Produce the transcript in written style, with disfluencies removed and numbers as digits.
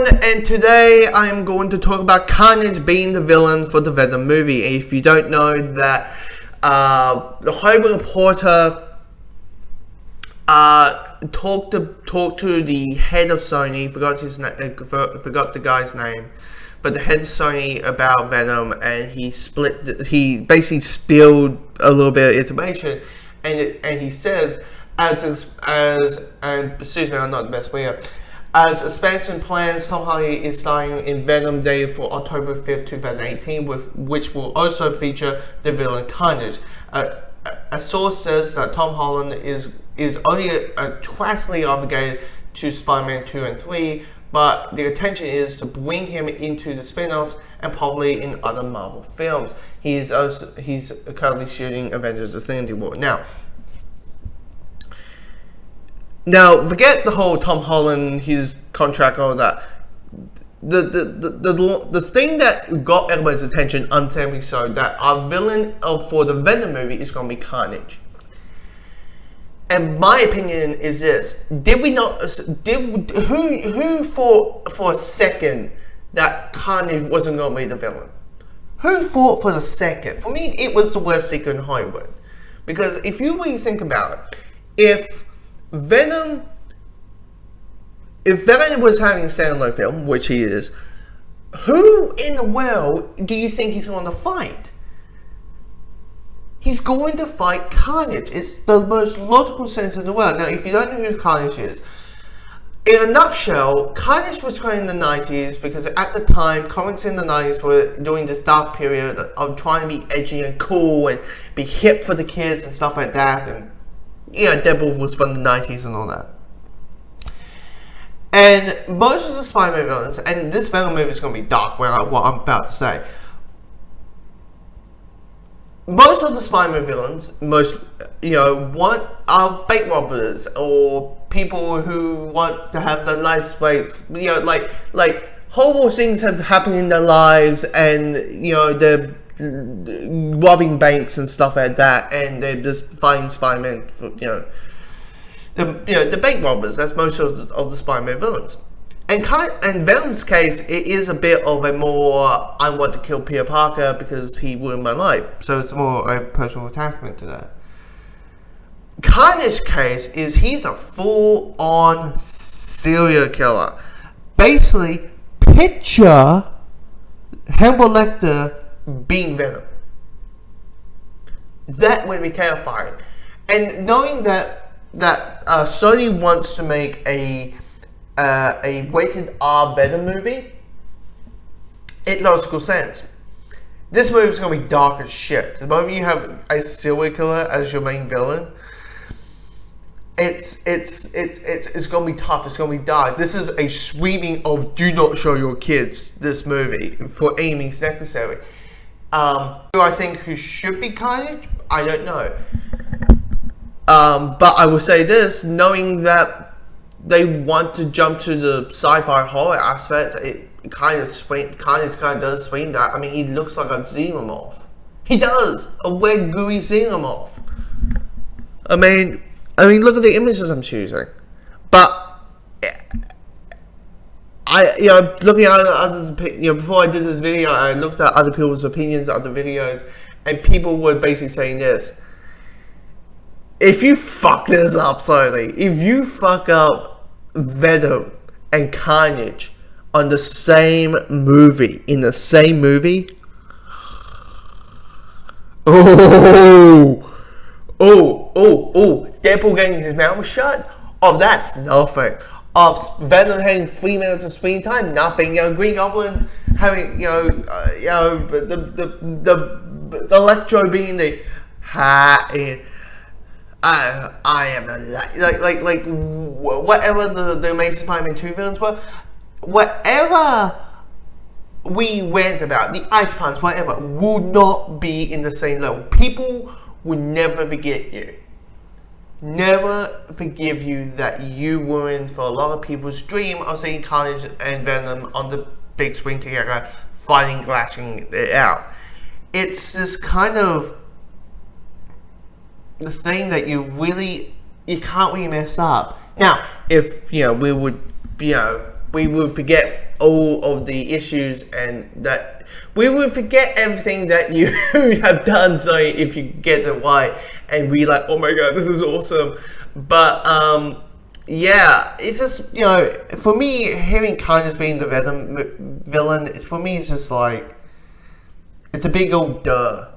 and today I'm going to talk about Carnage being the villain for the Venom movie. If you don't know that, the Hollywood Reporter talked to the head of Sony, forgot the guy's name, but the head of Sony about Venom, and he basically spilled a little bit of information, and he says, excuse me, I'm not the best way up. As expansion plans, Tom Hardy is starring in Venom Day for October 5th, 2018, which will also feature the villain Carnage. A source says that Tom Holland is only contractually obligated to Spider-Man 2 and 3, but the intention is to bring him into the spin-offs and probably in other Marvel films. He's currently shooting Avengers: Infinity War. Now, forget the whole Tom Holland, his contract, all that. The thing that got everybody's attention, understandably so, that our villain for the Venom movie is going to be Carnage. And my opinion is this: who thought for a second that Carnage wasn't going to be the villain? Who thought for a second? For me, it was the worst secret in Hollywood, because if you really think about it, if Venom was having a standalone film, which he is, who in the world do you think he's going to fight? He's going to fight Carnage. It's the most logical sense in the world. Now, if you don't know who Carnage is, in a nutshell, Carnage was created in the 90s because at the time, comics in the 90s were doing this dark period of trying to be edgy and cool and be hip for the kids and stuff like that. And Deadpool was from the 90s and all that. And most of the Spider-Man villains, and this Venom movie is going to be dark, what I'm about to say. Most of the Spider-Man villains, are bank robbers or people who want to have their lives like horrible things have happened in their lives, and they're robbing banks and stuff like that, and they're just fighting Spider-Man for the bank robbers. That's most of the Spider-Man villains. And Venom's case, it is a bit of a more, I want to kill Peter Parker because he ruined my life. So it's more a personal attachment to that. Carnage's case is he's a full-on serial killer. Basically, picture Hannibal Lecter being Venom. That would be terrifying. And knowing that Sony wants to make a rated R Venom movie, it logical sense. This movie is going to be dark as shit. The moment you have a serial killer as your main villain, it's going to be tough. It's going to be dark. This is a sweeping of do not show your kids this movie for any means necessary. Do I think who should be Carnage? I don't know. But I will say this, knowing that they want to jump to the sci-fi horror aspect, it kind of does scream that. I mean, he looks like a xenomorph. He does! A wet, gooey xenomorph. I mean, look at the images I'm choosing. But looking at others, before I did this video, I looked at other people's opinions, other videos, and people were basically saying this: if you fuck this up, Sony, if you fuck up Venom and Carnage on the same movie, Deadpool getting his mouth shut? Oh, that's nothing. Venom having 3 minutes of screen time? Nothing. Green Goblin having, the Electro being the I am like whatever the Amazing Spider-Man 2 villains were, whatever we rant about, the Ice Punch, whatever, will not be in the same level. People will never forget you. Never forgive you that you ruined for a lot of people's dream of seeing Carnage and Venom on the big screen together, fighting, glashing it out. It's this kind of the thing that you can't really mess up. Now, if we would we would forget all of the issues, and that we would forget everything that you have done. So if you get it right, and we like, oh my god, this is awesome. But yeah, it's just, you know, for me, hearing Carnage being the Venom villain, for me, it's just like, it's a big old duh.